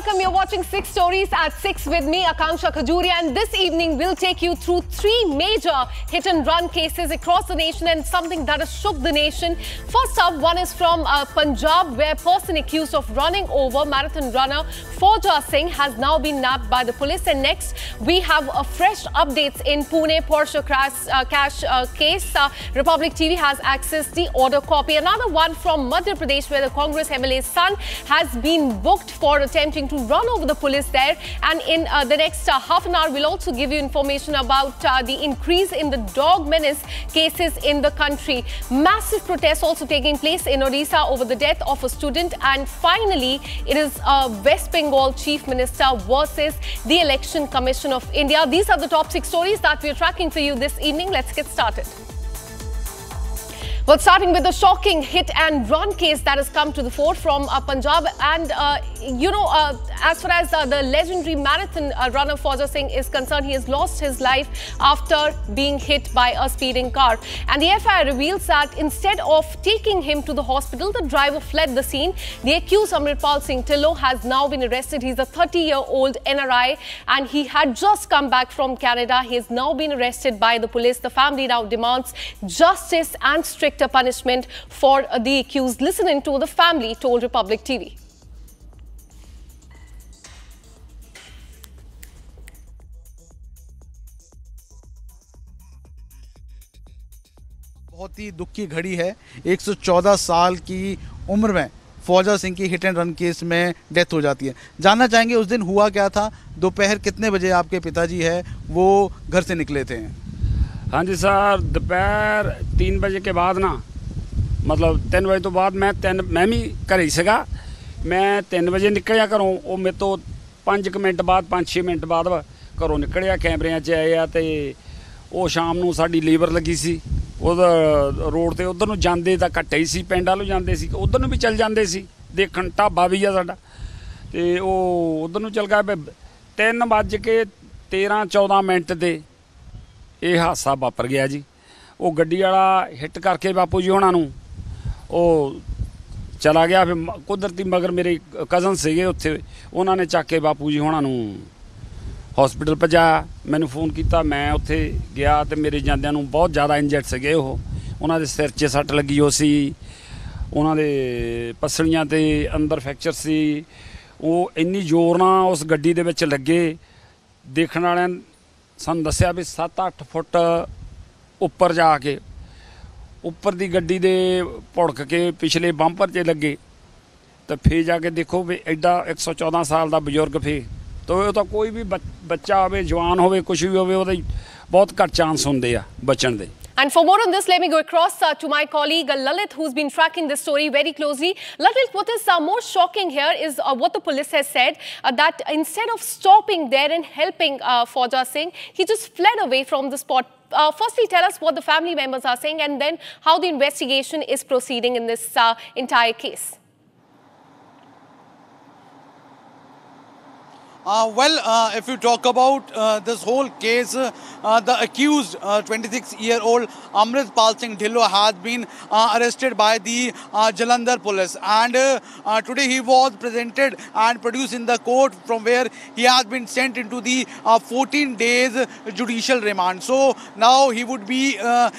welcome. You're watching 6 Stories at 6 with me, Akanksha Khajuria, and this evening we'll take you through 3 major hit-and-run cases across the nation and something that has shook the nation. First up, one is from Punjab, where a person accused of running over marathon runner Fauja Singh has now been nabbed by the police. And next, we have fresh updates in Pune Porsche cash case. Republic TV has accessed the order copy. Another one from Madhya Pradesh, where the Congress MLA's son has been booked for attempting to run over the police there. And in the next half an hour, we'll also give you information about the increase in the dog menace cases in the country. Massive protests also taking place in Odisha over the death of a student. And finally, it is West Bengal Chief Minister versus the Election Commission of India. These are the top 6 stories that we're tracking for you this evening. Let's get started. Well, starting with the shocking hit-and-run case that has come to the fore from Punjab. And, as far as the legendary marathon runner Fauja Singh is concerned, he has lost his life after being hit by a speeding car. And the FIR reveals that instead of taking him to the hospital, the driver fled the scene. The accused, Amritpal Singh Tillo, has now been arrested. He's a 30-year-old NRI and he had just come back from Canada. He has now been arrested by the police. The family now demands justice and strict punishment for the accused. Listen into the family told Republic TV. बहुत ही दुख की घड़ी है। 114 साल की उम्र में फौजा सिंह की हिट एंड रन केस में डेथ हो जाती है। जानना चाहेंगे उस दिन हुआ क्या था, दोपहर कितने बजे आपके पिताजी है वो घर से निकले थे? हाँ जी सर, दोपहर 3 बजे के बाद ना, मतलब 3 बजे तो बाद मैं भी घर ही सगा। मैं 3 बजे निकलिया घरों, वो मेरे तो 5 मिनट बाद 5-6 मिनट बाद घरों निकलिया, कैमरिਆਂ 'ਚ आया तो वो शाम ਨੂੰ ਸਾਡੀ ਲੀਵਰ ਲੱਗੀ ਸੀ। ਉਹਦਾ ਰੋਡ ਤੇ ਉਧਰ ਨੂੰ ਜਾਂਦੇ ਤਾਂ ਘੱਟੇ ਹੀ ਸੀ, ਪਿੰਡ ਵੱਲੋਂ ਜਾਂਦੇ ਸੀ, ਉਧਰ ਨੂੰ ਵੀ ਚੱਲ ਜਾਂਦੇ ਸੀ ਦੇਖਣ, ਢਾਬਾ ਵੀ ਆ ਸਾਡਾ ਤੇ ਉਹ ਉਧਰ ਨੂੰ ਚੱਲ ਗਿਆ। 3:13-14 ਮਿੰਟ ਤੇ ਇਹ ਹਾਦਸਾ ਵਾਪਰ ਗਿਆ ਜੀ। ਉਹ ਗੱਡੀ ਵਾਲਾ ਹਿੱਟ ਕਰਕੇ ਬਾਪੂ ਜੀ ਹੋਣਾ ਨੂੰ ਉਹ ਚਲਾ ਗਿਆ। ਫਿਰ ਕੁਦਰਤੀ ਮਗਰ ਮੇਰੇ ਕਜ਼ਨ ਸੀਗੇ ਉੱਥੇ, ਉਹਨਾਂ ਨੇ ਚੱਕ ਕੇ ਬਾਪੂ ਜੀ ਹੋਣਾ ਨੂੰ हॉस्पिटल पहुँचाया। मैंने फोन किया, मैं उत्थे गया तो मेरे जांदियां नूं बहुत ज़्यादा इंजर्ड सगे। उन्होंने सिर 'च सੱਟ लगी हो सी, उन्होंने पसलियां ते अंदर फ्रैक्चर सी। वो इन्नी जोर नाल उस गड्डी दे विच लगे, देखण वालियां सानूं दस्सिया भी 7-8 फुट उपर जाके उपर दी गड्डी दे भुड़क के पिछले बंपर 'च लगे। तो फिर जाके देखो भी एडा 114 साल का बजुर्ग फिर तो वो तो कोई भी बच्चा हो, जवान हो, कुछ भी हो, बहुत घट चांस होंगे बचन दे। And for more on this, let me go across to my colleague Lalit, who's been tracking this story very closely. Lalit, what is more shocking here is what the police has said, that instead of stopping there and helping Fauja Singh, he just fled away from the spot. Firstly, tell us what the family members are saying and then how the investigation is proceeding in this entire case. If you talk about this whole case, the accused 26-year-old Amritpal Singh Dhillon has been arrested by the Jalandhar police, and today he was presented and produced in the court, from where he has been sent into the 14 days judicial remand. So now he would be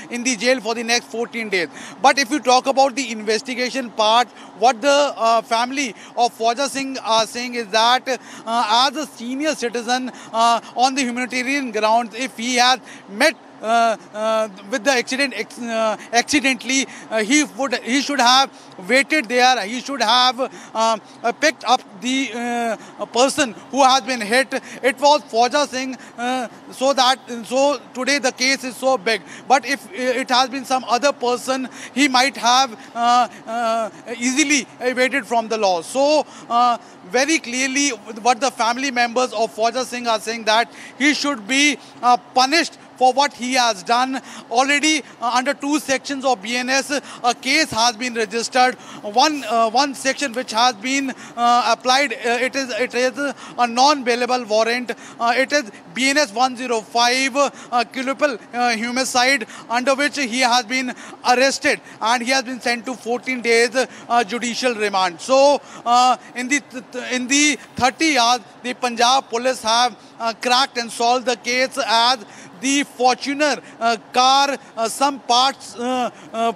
in the jail for the next 14 days. But if you talk about the investigation part, what the family of Fauja Singh are saying is that as a senior citizen on the humanitarian grounds, if he has met with the accident accidentally, he should have waited there. He should have picked up the person who has been hit. It was Fauja Singh, so today the case is so big. But if it has been some other person, he might have easily evaded from the law. So very clearly what the family members of Fauja Singh are saying, that he should be punished for what he has done. Already under 2 sections of BNS, a case has been registered. One section which has been applied, it is a non-bailable warrant. It is BNS 105 culpable homicide, under which he has been arrested and he has been sent to 14 days judicial remand. So in the 30 hours, the Punjab police have cracked and solved the case, as the Fortuner car, some parts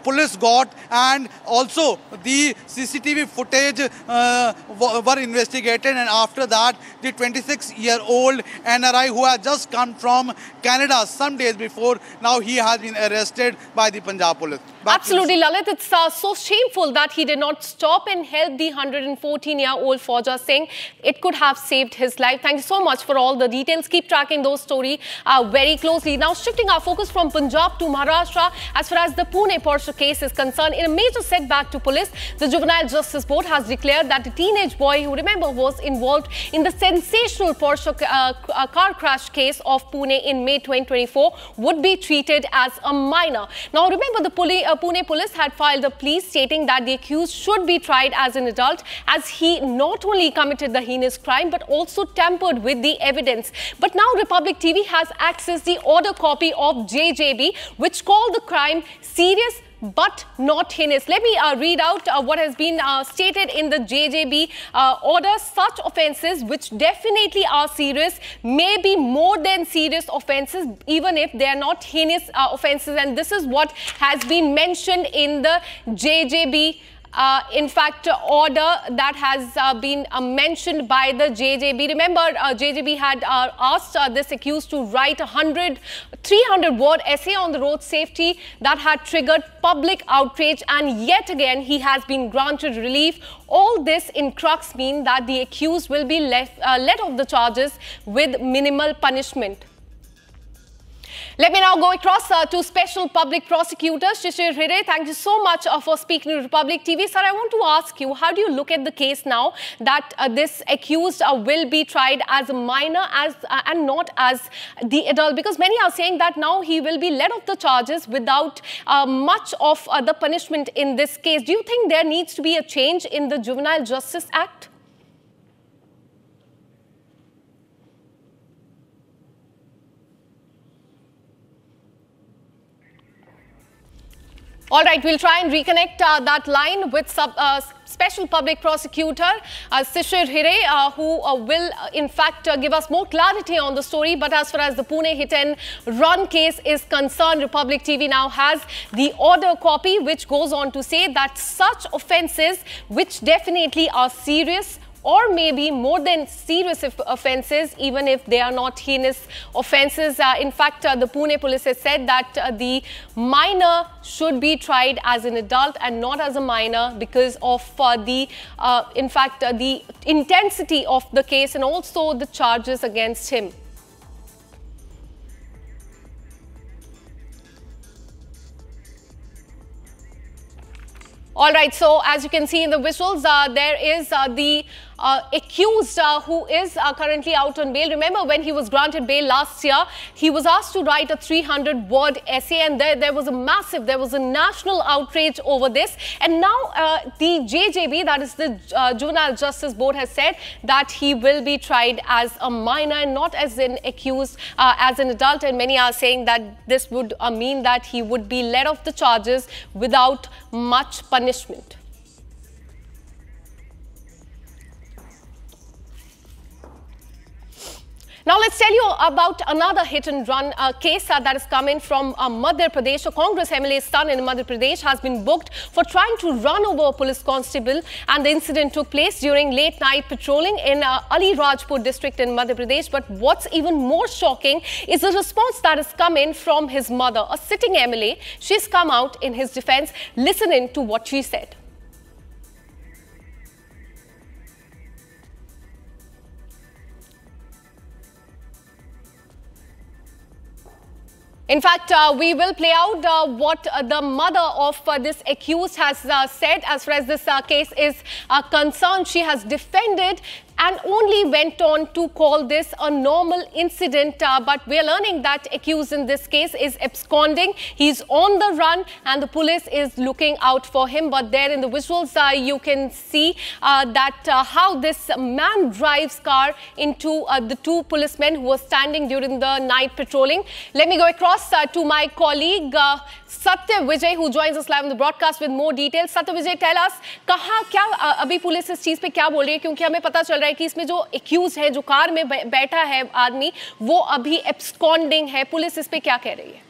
police got, and also the CCTV footage were investigated, and after that the 26-year-old NRI who had just come from Canada some days before, now he has been arrested by the Punjab police. Absolutely, Lalit. It's so shameful that he did not stop and help the 114-year-old Fauja Singh. It could have saved his life. Thank you so much for all the details. Keep tracking those stories very closely. Now, shifting our focus from Punjab to Maharashtra, as far as the Pune Porsche case is concerned, in a major setback to police, the Juvenile Justice Board has declared that a teenage boy who, remember, was involved in the sensational Porsche car crash case of Pune in May 2024 would be treated as a minor. Now, remember, the Pune police had filed a plea stating that the accused should be tried as an adult, as he not only committed the heinous crime but also tampered with the evidence. But now Republic TV has accessed the order copy of JJB, which called the crime serious but not heinous. Let me read out what has been stated in the JJB order. Such offences, which definitely are serious, may be more than serious offences, even if they are not heinous offences. And this is what has been mentioned in the JJB order that has been mentioned by the JJB. Remember, JJB had asked this accused to write a 300-word essay on the road safety that had triggered public outrage, and yet again he has been granted relief. All this in crux mean that the accused will be let off the charges with minimal punishment. Let me now go across to Special Public Prosecutor Shishir Hire. Thank you so much for speaking to Republic TV. Sir, I want to ask you, how do you look at the case now that this accused will be tried as a minor and not as the adult? Because many are saying that now he will be let off the charges without much of the punishment in this case. Do you think there needs to be a change in the Juvenile Justice Act? All right, we'll try and reconnect that line with Special Public Prosecutor Shishir Hire, who will in fact give us more clarity on the story. But as far as the Pune hit and run case is concerned, Republic TV now has the order copy, which goes on to say that such offences, which definitely are serious or maybe more than serious offences, even if they are not heinous offences. In fact, the Pune police has said that the minor should be tried as an adult and not as a minor because of the intensity of the case and also the charges against him. All right, so as you can see in the visuals, there is the accused who is currently out on bail. Remember, when he was granted bail last year, he was asked to write a 300-word essay, and there was a national outrage over this. And now the JJB, that is the Juvenile Justice Board, has said that he will be tried as a minor and not as an accused, as an adult. And many are saying that this would mean that he would be let off the charges without much punishment. Now let's tell you about another hit-and-run case that is coming from Madhya Pradesh. A Congress MLA's son in Madhya Pradesh has been booked for trying to run over a police constable, and the incident took place during late-night patrolling in Ali Rajpur district in Madhya Pradesh. But what's even more shocking is the response that has come in from his mother, a sitting MLA. She's come out in his defense. Listen in to what she said. In fact, we will play out what the mother of this accused has said as far as this case is concerned. She has defended and only went on to call this a normal incident. But we are learning that accused in this case is absconding. He's on the run and the police is looking out for him. But there in the visuals, you can see that how this man drives car into the two policemen who were standing during the night patrolling. Let me go across to my colleague Satya Vijay, who joins us live on the broadcast with more details. Satya Vijay, tell us, कहाँ क्या अभी police इस चीज पे क्या बोल रही है? क्योंकि हमें पता चल रहा है कि इसमें जो एक्यूज है, जो कार में बैठा है आदमी, वो अभी एब्सकॉन्डिंग है. पुलिस इस पे क्या कह रही है?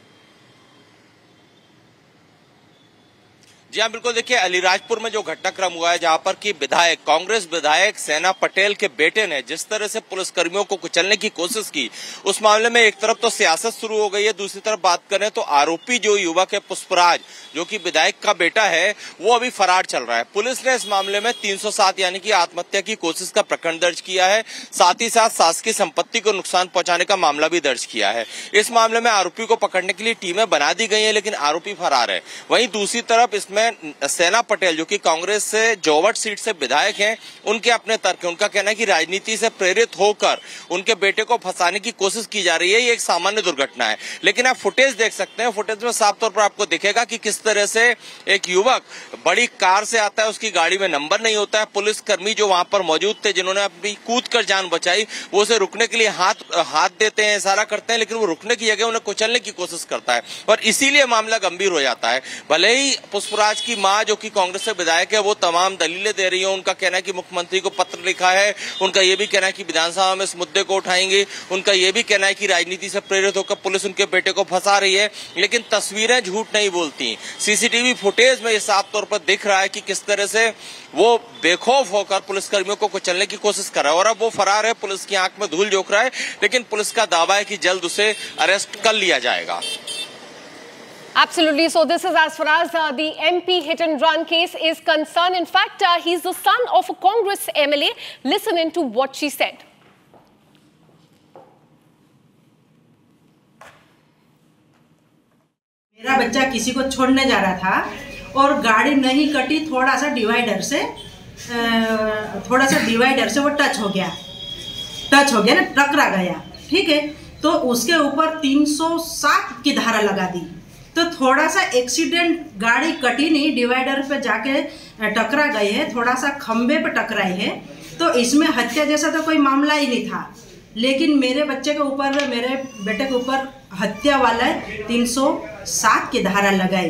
जी हाँ, बिल्कुल. देखिए, अलीराजपुर में जो घटनाक्रम हुआ है, जहां पर कि विधायक, कांग्रेस विधायक सेना पटेल के बेटे ने जिस तरह से पुलिसकर्मियों को कुचलने की कोशिश की, उस मामले में एक तरफ तो सियासत शुरू हो गई है, दूसरी तरफ बात करें तो आरोपी जो युवक है पुष्पराज, जो कि विधायक का बेटा है, वो अभी फरार चल रहा है. पुलिस ने इस मामले में 307 यानी कि आत्महत्या की कोशिश का प्रकरण दर्ज किया है. साथ ही साथ शासकीय संपत्ति को नुकसान पहुंचाने का मामला भी दर्ज किया है. इस मामले में आरोपी को पकड़ने के लिए टीमें बना दी गई है, लेकिन आरोपी फरार है. वहीं दूसरी तरफ इसमें सेना पटेल, जो कि कांग्रेस से जोवट सीट से विधायक हैं, उनके अपने तर्क है. उनका कहना है कि राजनीति से प्रेरित होकर उनके बेटे को फंसाने की कोशिश की जा रही है. ये एक सामान्य दुर्घटना है. लेकिन आप फुटेज देख सकते हैं. फुटेज में साफ तौर पर आपको दिखेगा कि किस तरह से एक युवक बड़ी कार से आता है, उसकी गाड़ी में नंबर नहीं होता है. पुलिसकर्मी जो वहां पर मौजूद थे, जिन्होंने अपनी कूद कर जान बचाई, वो उसे रुकने के लिए हाथ देते हैं, इशारा करते हैं, लेकिन वो रुकने की जगह उन्हें कुचलने की कोशिश करता है और इसीलिए मामला गंभीर हो जाता है. भले ही पुष्पराज की मां, जो कि कांग्रेस से विधायक है, वो तमाम दलीलें दे रही है. उनका कहना है कि मुख्यमंत्री को पत्र लिखा है. उनका यह भी कहना है कि विधानसभा में इस मुद्दे को उठाएंगे. उनका यह भी कहना है कि राजनीति से प्रेरित होकर पुलिस उनके बेटे को फंसा रही है. लेकिन तस्वीरें झूठ नहीं बोलती. सीसीटीवी फुटेज में ये साफ तौर पर दिख रहा है कि किस तरह से वो बेखौफ होकर पुलिसकर्मियों को कुचलने की कोशिश कर रहा है और अब वो फरार है. पुलिस की आंख में धूल झोंक रहा है, लेकिन पुलिस का दावा है कि जल्द उसे अरेस्ट कर लिया जाएगा. Absolutely. So this is as far as the MP hit and run case is concerned. In fact, he's the son of a Congress MLA. Listen into what she said. मेरा बच्चा किसी को छोड़ने जा रहा था और गाड़ी नहीं कटी, थोड़ा सा डिवाइडर से वो टच हो गया ना, टकरा गया. ठीक है, तो उसके ऊपर 307 की धारा लगा दी. तो थोड़ा सा एक्सीडेंट, गाड़ी कटी नहीं, डिवाइडर पे जाके टकरा गए है, थोड़ा सा खंबे पे टकराई है. तो इसमें हत्या जैसा तो कोई मामला ही नहीं था. लेकिन मेरे बच्चे के ऊपर, मेरे बेटे के ऊपर हत्या वाला 307 की धारा लगाई.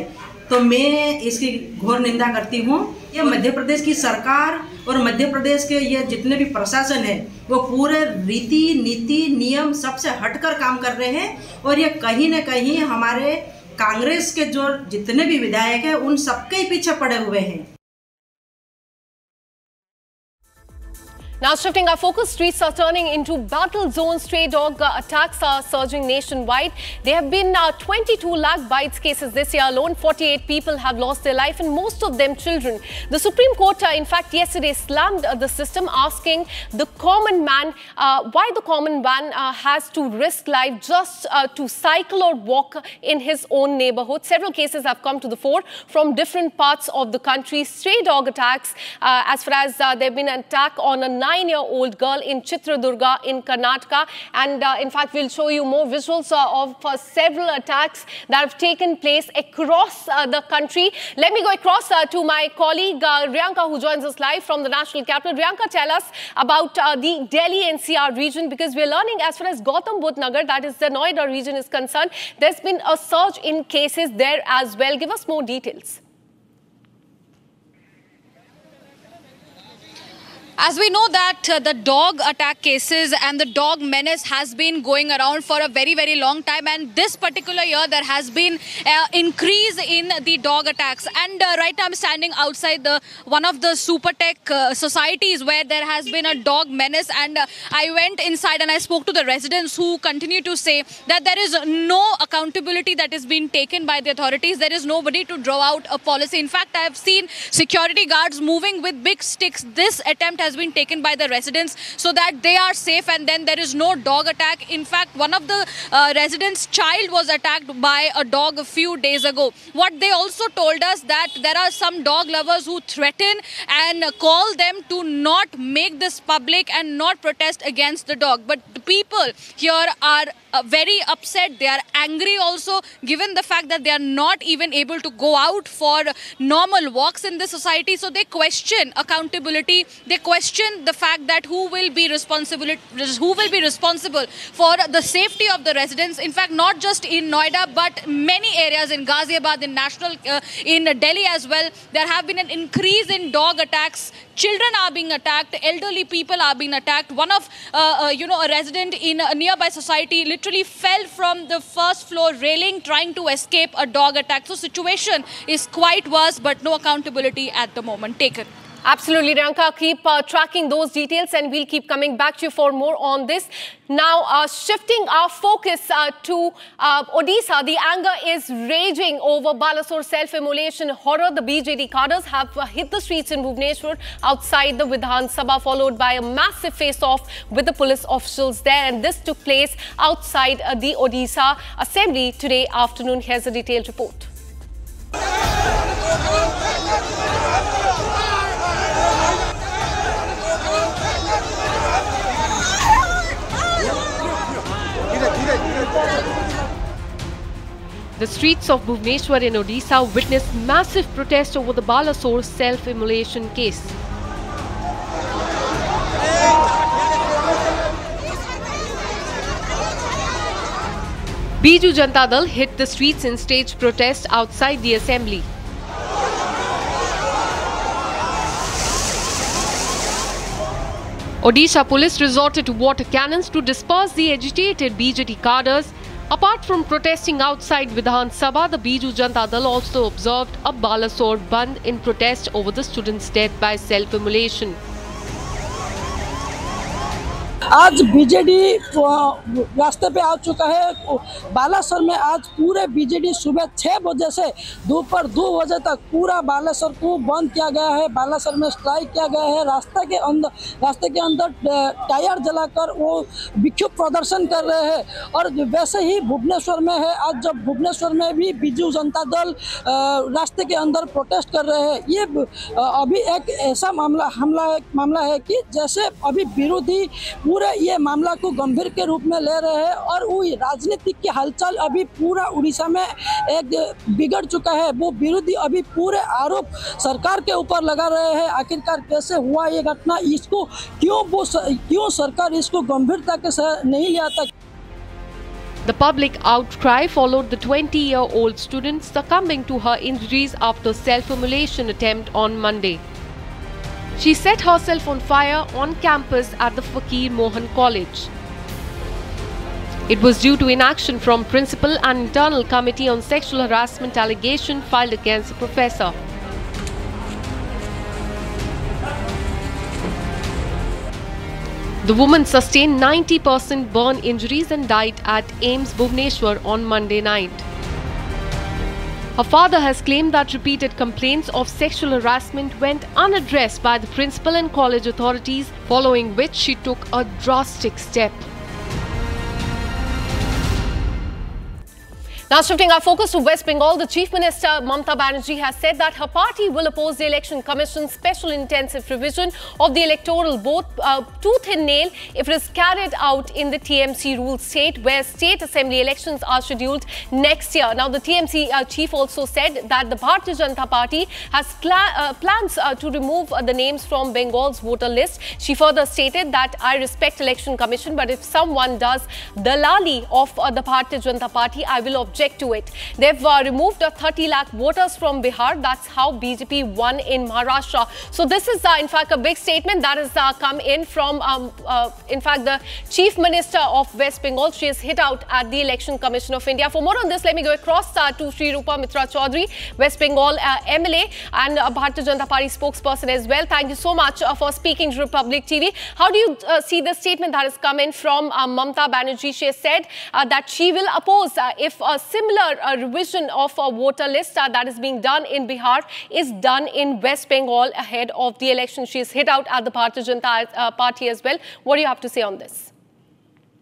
तो मैं इसकी घोर निंदा करती हूँ. ये मध्य प्रदेश की सरकार और मध्य प्रदेश के ये जितने भी प्रशासन है, वो पूरे रीति नीति नियम सबसे हटकर काम कर रहे हैं और ये कहीं न कहीं हमारे कांग्रेस के जो जितने भी विधायक हैं, उन सबके पीछे पड़े हुए हैं. Now shifting our focus, streets are turning into battle zones. Stray dog attacks are surging nationwide. There have been 22 lakh bites cases this year alone. 48 people have lost their life and most of them children. The Supreme Court, in fact, yesterday slammed the system, asking the common man why the common man has to risk life just to cycle or walk in his own neighborhood. Several cases have come to the fore from different parts of the country. Stray dog attacks, as far as there have been an attack on a 9-year-old girl in Chitradurga in Karnataka, and in fact we'll show you more visuals of several attacks that have taken place across the country. Let me go across to my colleague Riyanka, who joins us live from the national capital. Riyanka, tell us about the Delhi NCR region, because we're learning as far as Gautam Budh Nagar, that is the Noida region, is concerned, there's been a surge in cases there as well. Give us more details. As we know that the dog attack cases and the dog menace has been going around for a very, very long time, and this particular year there has been increase in the dog attacks. And right now I'm standing outside one of the Supertech societies where there has been a dog menace, and I went inside and I spoke to the residents who continue to say that there is no accountability that is being taken by the authorities. There is nobody to draw out a policy. In fact, I have seen security guards moving with big sticks. This attempt has has been taken by the residents so that they are safe and then there is no dog attack. In fact, one of the residents' child was attacked by a dog a few days ago. What they also told us that there are some dog lovers who threaten and call them to not make this public and not protest against the dog. But the people here are very upset. They are angry also, given the fact that they are not even able to go out for normal walks in the society. So they question accountability. They question the fact that who will be responsible for the safety of the residents. In fact, not just in Noida, but many areas in Ghaziabad, in National, in Delhi as well, there have been an increase in dog attacks. Children are being attacked. Elderly people are being attacked. One of, a resident in a nearby society literally fell from the first floor railing trying to escape a dog attack. So situation is quite worse, but no accountability at the moment taken. Absolutely, Ranka. Keep tracking those details and we'll keep coming back to you for more on this. Now, shifting our focus to Odisha, the anger is raging over Balasore self-immolation horror. The BJD cadres have hit the streets in Bhubaneswar outside the Vidhan Sabha, followed by a massive face-off with the police officials there. And this took place outside the Odisha Assembly today afternoon. Here's a detailed report. The streets of Bhubaneswar in Odisha witnessed massive protest over the Balasore self-immolation case. Biju Janata Dal hit the streets in staged protest outside the assembly. Odisha police resorted to water cannons to disperse the agitated BJD cadres. Apart from protesting outside Vidhan Sabha, the Biju Janata Dal also observed a Balasore Bandh in protest over the student's death by self-immolation. आज BJD रास्ते पे आ चुका है। बालासोर में आज पूरे BJD सुबह 6 बजे से दोपहर 2 बजे तक पूरा बालासोर को बंद किया गया है। बालासोर में स्ट्राइक किया गया है। रास्ते के अंदर टायर जलाकर वो विक्षोभ प्रदर्शन कर रहे हैं। और वैसे ही भुवनेश्वर में है, आज जब भुवनेश्वर में भी बीजू जनता दल रास्ते के अंदर प्रोटेस्ट कर रहे हैं। ये अभी एक ऐसा मामला है कि जैसे अभी विरोधी पूरे ये मामला को गंभीर के रूप में ले रहे हैं और वो राजनीतिक की हलचल अभी पूरा उड़ीसा में एक बिगड़ चुका है। वो विरोधी अभी पूरे आरोप सरकार के ऊपर लगा रहे हैं। आखिरकार कैसे हुआ ये घटना, इसको क्यों सरकार इसको गंभीरता के साथ नहीं लिया था। The public outcry followed the 20-year-old student succumbing to her injuries after self-immolation attempt on Monday. She set herself on fire on campus at the Fakir Mohan College. It was due to inaction from principal and internal committee on sexual harassment allegation filed against the professor. The woman sustained 90% burn injuries and died at AIIMS Bhubaneswar on Monday night. Her father has claimed that repeated complaints of sexual harassment went unaddressed by the principal and college authorities, following which she took a drastic step. Now shifting our focus to West Bengal, the Chief Minister Mamata Banerjee has said that her party will oppose the Election Commission's special intensive revision of the electoral vote tooth and nail if it is carried out in the TMC ruled state, where state assembly elections are scheduled next year. Now the TMC chief also said that the Bharatiya Janata Party has plans to remove the names from Bengal's voter list. She further stated that I respect Election Commission, but if someone does dalali of the Bharatiya Janata Party, I will object to it. They've removed 30 lakh voters from Bihar. That's how BJP won in Maharashtra. So this is in fact a big statement that has come in from in fact the Chief Minister of West Bengal. She has hit out at the Election Commission of India. For more on this, let me go across to Sri Rupa Mitra Chaudhary, West Bengal MLA and Bharatiya Janata Party spokesperson as well. Thank you so much for speaking to Republic TV. How do you see the statement that has come in from Mamata Banerjee? She has said that she will oppose if similar revision of a voter list that is being done in Bihar is done in West Bengal ahead of the election. She is hit out at the Bharatiya Janata Party as well. What do you have to say on this?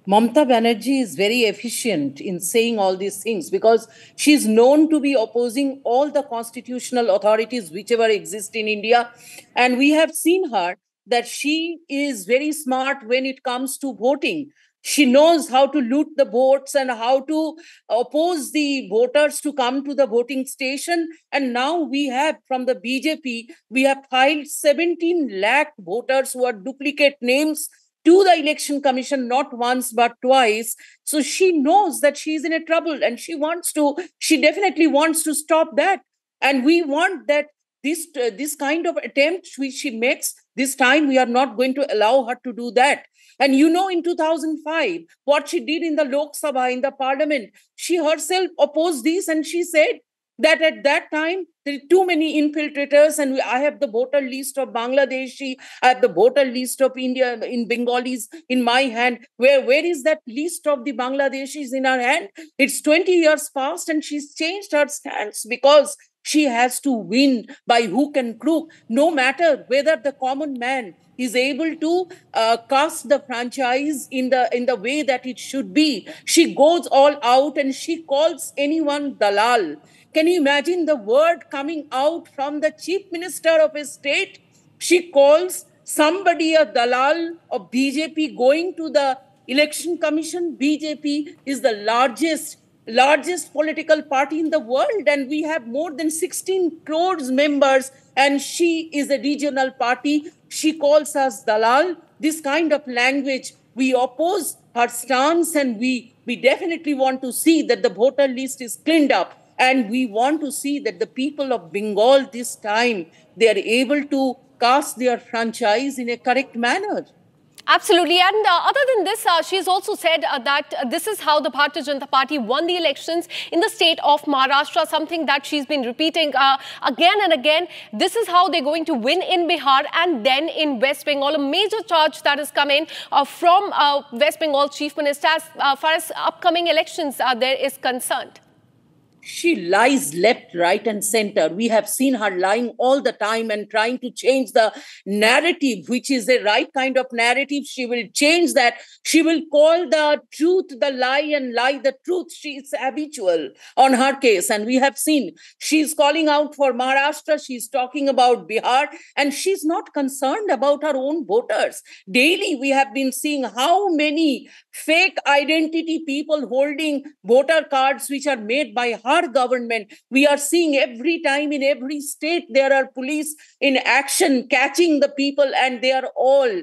Mamata Banerjee is very efficient in saying all these things because she is known to be opposing all the constitutional authorities whichever exist in India. And we have seen her that she is very smart when it comes to voting. She knows how to loot the votes and how to oppose the voters to come to the voting station. And now we have, from the BJP, we have filed 17 lakh voters who are duplicate names to the Election Commission, not once but twice. So she knows that she is in a trouble and she definitely wants to stop that. And we want that this kind of attempt which she makes, this time we are not going to allow her to do that. And you know, in 2005, what she did in the Lok Sabha, in the parliament, she herself opposed this and she said that at that time, there are too many infiltrators and I have the voter list of Bangladeshi, I have the voter list of India in Bengalis in my hand. Where is that list of the Bangladeshis in her hand? It's 20 years past and she's changed her stance because she has to win by hook and crook, no matter whether the common man is able to cast the franchise in the way that it should be. She goes all out and she calls anyone dalal. Can you imagine the word coming out from the chief minister of a state? She calls somebody a dalal of BJP going to the election commission. BJP is the largest political party in the world and we have more than 16 crores members and she is a regional party. She calls us dalal. This kind of language, we oppose her stance and we definitely want to see that the voter list is cleaned up. And we want to see that the people of Bengal this time, they are able to cast their franchise in a correct manner. Absolutely. And other than this, she's also said that this is how the Bharatiya Janata Party won the elections in the state of Maharashtra, something that she's been repeating again and again. This is how they're going to win in Bihar and then in West Bengal. A major charge that has come in from West Bengal Chief Minister as far as upcoming elections there is concerned. She lies left, right, and center. We have seen her lying all the time and trying to change the narrative, which is the right kind of narrative. She will change that. She will call the truth the lie and lie the truth. She is habitual on her case. And we have seen she's calling out for Maharashtra. She's talking about Bihar. And she's not concerned about her own voters. Daily, we have been seeing how many fake identity people holding voter cards which are made by her government. We are seeing every time in every state there are police in action catching the people and they are all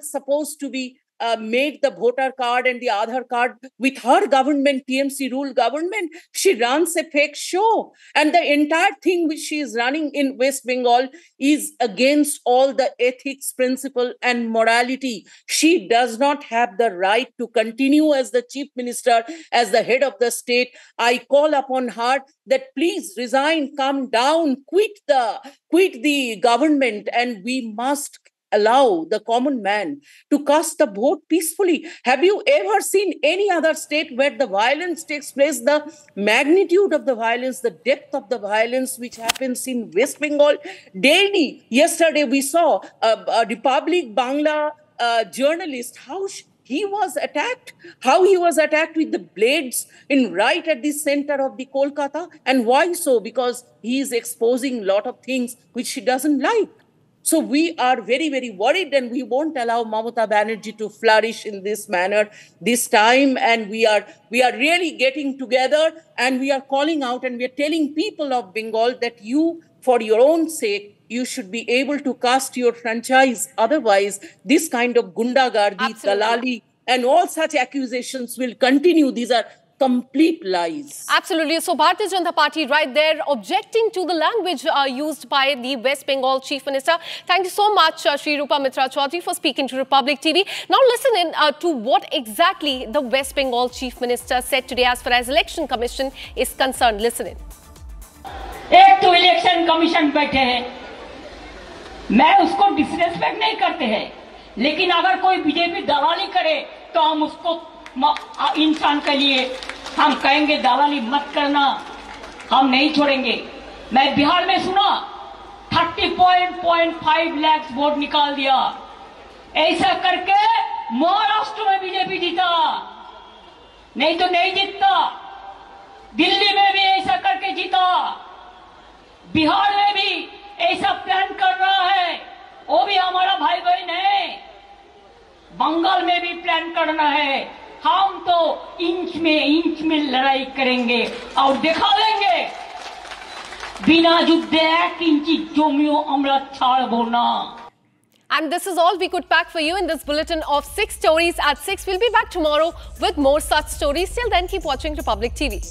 supposed to be made the voter card and the Aadhaar card with her government, TMC rule government. She runs a fake show. And the entire thing which she is running in West Bengal is against all the ethics, principle and morality. She does not have the right to continue as the chief minister, as the head of the state. I call upon her that please resign, come down, quit the government, and we must allow the common man to cast the vote peacefully. Have you ever seen any other state where the violence takes place, the magnitude of the violence, the depth of the violence which happens in West Bengal daily? Yesterday we saw a Republic Bangla journalist, how he was attacked with the blades right at the center of the Kolkata. And why so? Because he is exposing a lot of things which she doesn't like. So we are very, very worried and we won't allow Mamata Banerjee to flourish in this manner this time. And we are really getting together and we are calling out and we are telling people of Bengal that you, for your own sake, you should be able to cast your franchise. Otherwise, this kind of gundagardi, dalali, and all such accusations will continue. These are complete lies. Absolutely. So Bharatiya Janata Party right there objecting to the language used by the West Bengal Chief Minister. Thank you so much, Shri Rupa Mitra Chaudhary, for speaking to Republic TV. Now listen in to what exactly the West Bengal Chief Minister said today as far as Election Commission is concerned. Listen in. एक तो election commission बैठे हैं, मैं उसको disrespect नहीं करते हैं, लेकिन अगर कोई बीजेपी दलाली करे तो हम उसको इंसान के लिए हम कहेंगे दलाली मत करना, हम नहीं छोड़ेंगे। मैं बिहार में सुना 30.5 लाख वोट निकाल दिया, ऐसा करके महाराष्ट्र में बीजेपी जीता, नहीं तो नहीं जीतता। दिल्ली में भी ऐसा करके जीता, बिहार में भी ऐसा प्लान कर रहा है, वो भी हमारा भाई बहन है। बंगाल में भी प्लान करना है। हम तो इंच में लड़ाई करेंगे और दिखा देंगे बिना युद्धे 1 इंची जमियो আমরা ছাড়বো না। And this is all we could pack for you in this bulletin of 6 stories at 6. We'll be back tomorrow with more such stories. Till then, keep watching Republic TV.